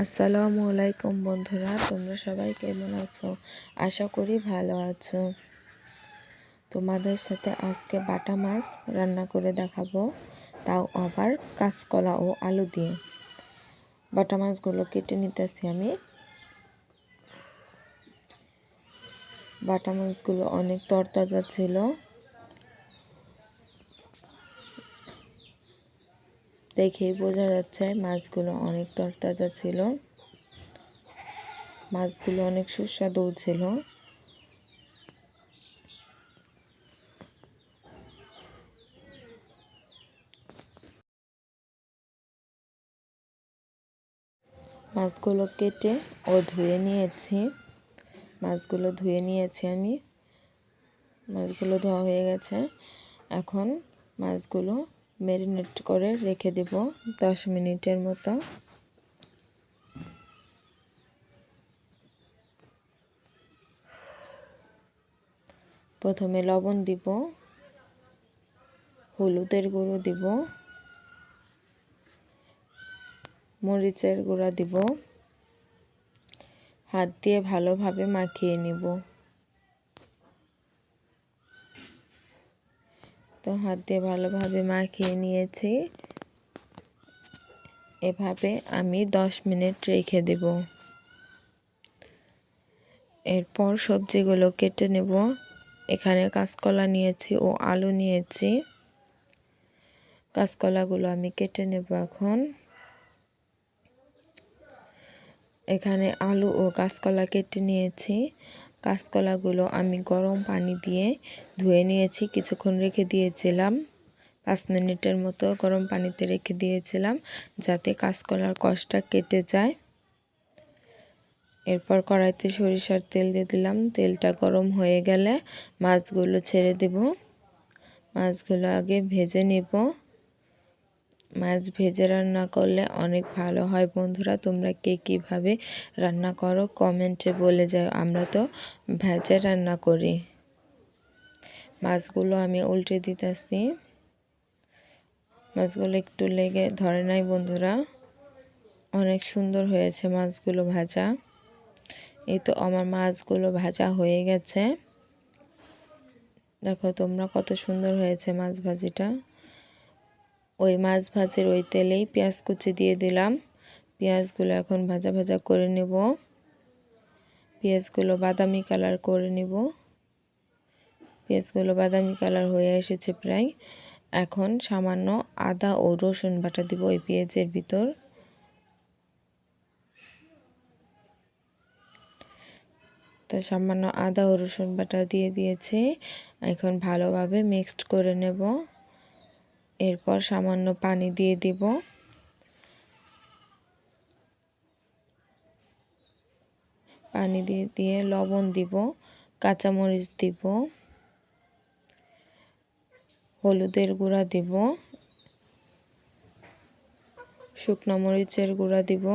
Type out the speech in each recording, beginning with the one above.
আসসালামু আলাইকুম বন্ধুরা, তোমরা সবাই কেমন আছো? আশা করি ভালো আছো। তোমাদের সাথে আজকে বাটা মাছ রান্না করে দেখাবো, তাও আবার কাঁচকলা ও আলু দিয়ে। বাটা মাছগুলো কেটে নিতেছি আমি। বাটা মাছগুলো অনেক তরতাজা ছিল, দেখেই বোঝা যাচ্ছে মাছগুলো অনেক তরতাজা ছিল। মাছগুলো অনেক সুস্বাদু ছিল। মাছগুলো কেটে ও ধুয়ে নিয়েছি। আমি। মাছগুলো ধোয়া হয়ে গেছে। এখন মাছগুলো ম্যারিনেট করে রেখে দেব 10 মিনিটের মতো। প্রথমে লবণ দিব, হলুদের গুঁড়ো দিব, মরিচের গুঁড়া দিব, হাত দিয়ে ভালোভাবে মাখিয়ে নিব। তো হাত দিয়ে ভালোভাবে মাখিয়ে নিয়েছি। এভাবে আমি 10 মিনিট রেখে দেব। এরপর সবজিগুলো কেটে নেব। এখানে কাঁচকলা নিয়েছি ও আলু নিয়েছি। কাঁচকলাগুলো আমি কেটে নেব এখন। এখানে আলু ও কাঁচকলা কেটে নিয়েছি। কাঁচকলাগুলো আমি গরম পানি দিয়ে ধুয়ে নিয়েছি। কিছুক্ষণ রেখে দিয়েছিলাম, 5 মিনিটের মতো গরম পানিতে রেখে দিয়েছিলাম, যাতে কাঁচকলার কষটা কেটে যায়। এরপর কড়াইতে সরিষার তেল দিয়ে দিলাম। তেলটা গরম হয়ে গেলে মাছগুলো ছেড়ে দেব। মাছগুলো আগে ভেজে নেব। মাছ ভেজে রান্না করলে অনেক ভালো হয় বন্ধুরা। তোমরা কে কীভাবে রান্না করো কমেন্টে বলে যাও। আমরা তো ভেজে রান্না করি। মাছগুলো আমি উল্টে দিতেছি। মাছগুলো একটু লেগে ধরে নাই বন্ধুরা। অনেক সুন্দর হয়েছে মাছগুলো ভাজা। এই তো আমার মাছগুলো ভাজা হয়ে গেছে। দেখো তোমরা কত সুন্দর হয়েছে মাছ ভাজিটা। ওই মাছ ভাজির ওই তেলেই পেঁয়াজ কুচি দিয়ে দিলাম। পেঁয়াজগুলো এখন ভাজা ভাজা করে নেব। পেঁয়াজগুলো বাদামি কালার করে নেব। পেঁয়াজগুলো বাদামি কালার হয়ে এসেছে প্রায়। এখন সামান্য আদা ও রসুন বাটা দিব ওই পেঁয়াজের ভিতর। তো সামান্য আদা ও রসুন বাটা দিয়ে দিয়েছি। এখন ভালোভাবে মিক্সড করে নেব। এরপর সামান্য পানি দিয়ে দিব। পানি দিয়ে লবণ দিব, কাঁচামরিচ দিব, হলুদের গুঁড়া দিব, শুকনো মরিচের গুঁড়া দিব,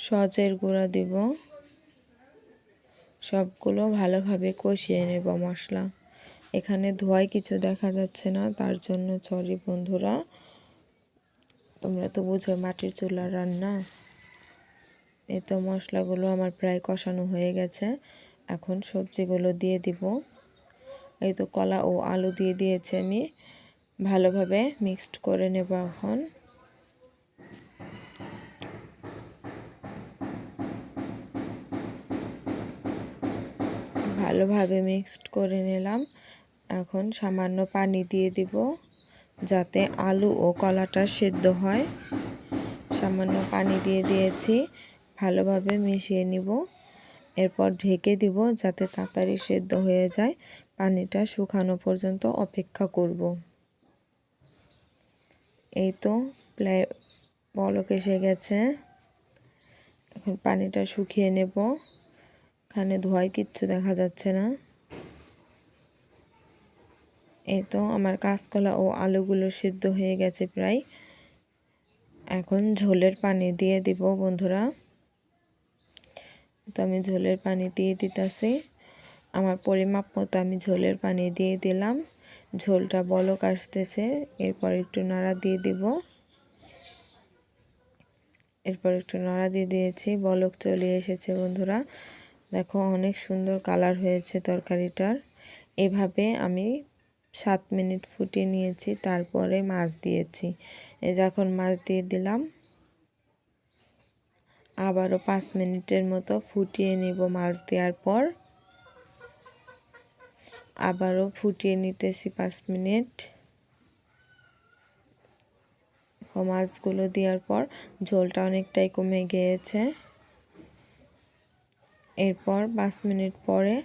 সজের গুঁড়া দিব। সবগুলো ভালোভাবে কষিয়ে নেব মশলা। এখানে ধোয়ায় কিছু দেখা যাচ্ছে না, তার জন্য সরি বন্ধুরা। তোমরা তো বুঝো মাটির চুলার রান্না। এই তো মশলাগুলো আমার প্রায় কষানো হয়ে গেছে। এখন সবজিগুলো দিয়ে দিব। এই তো কলা ও আলু দিয়ে দিয়েছি আমি। ভালোভাবে মিক্সড করে নেব এখন। ভালোভাবে মিক্সড করে নিলাম। এখন সামান্য পানি দিয়ে দিব, যাতে আলু ও কলাটা সেদ্ধ হয়। সামান্য পানি দিয়ে দিয়েছি। ভালোভাবে মিশিয়ে নিব। এরপর ঢেকে দিব, যাতে তাড়াতাড়ি সেদ্ধ হয়ে যায়। পানিটা শুকানো পর্যন্ত অপেক্ষা করব। এই তো প্রায় বলক এসে গেছে। এখন পানিটা শুকিয়ে নেব। এখানে ধোয়ায় কিচ্ছু দেখা যাচ্ছে না। এই তো আমার কাঁচকলা ও আলুগুলো সিদ্ধ হয়ে গেছে প্রায়। এখন ঝোলের পানি দিয়ে দিব বন্ধুরা। তো আমি ঝোলের পানি দিয়ে দিতেছি। আমার পরিমাপ মতো আমি ঝোলের পানি দিয়ে দিলাম। ঝোলটা বলক আসতেছে। এরপর একটু নাড়া দিয়ে দিব। এরপর একটু নাড়া দিয়ে দিয়েছি, বলক চলে এসেছে বন্ধুরা। দেখো অনেক সুন্দর কালার হয়েছে তরকারিটার। এভাবে আমি 7 মিনিট ফুটিয়ে নিয়েছি, তারপরে মাছ দিয়েছি। এই যে এখন মাছ দিয়ে দিলাম, আবারও 5 মিনিটের মতো ফুটিয়ে নিব। মাছ দেওয়ার পর আবারও ফুটিয়ে নিতেছি 5 মিনিট। মাছগুলো দেওয়ার পর ঝোলটা অনেকটাই কমে গিয়েছে। এরপর 5 মিনিট পরে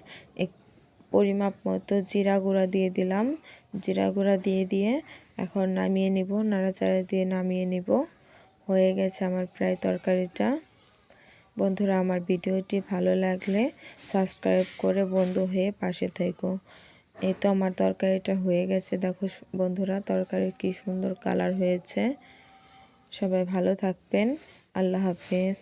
পরিমাপ মতো জিরা গুঁড়া দিয়ে দিলাম। জিরা গুঁড়া দিয়ে এখন নামিয়ে নিব, নাড়াচাড়া দিয়ে নামিয়ে নিব। হয়ে গেছে আমার প্রায় তরকারিটা। বন্ধুরা, আমার ভিডিওটি ভালো লাগলে সাবস্ক্রাইব করে বন্ধু হয়ে পাশে থেকো। এই তো আমার তরকারিটা হয়ে গেছে। দেখো বন্ধুরা, তরকারির কি সুন্দর কালার হয়েছে। সবাই ভালো থাকবেন। আল্লাহ হাফেজ।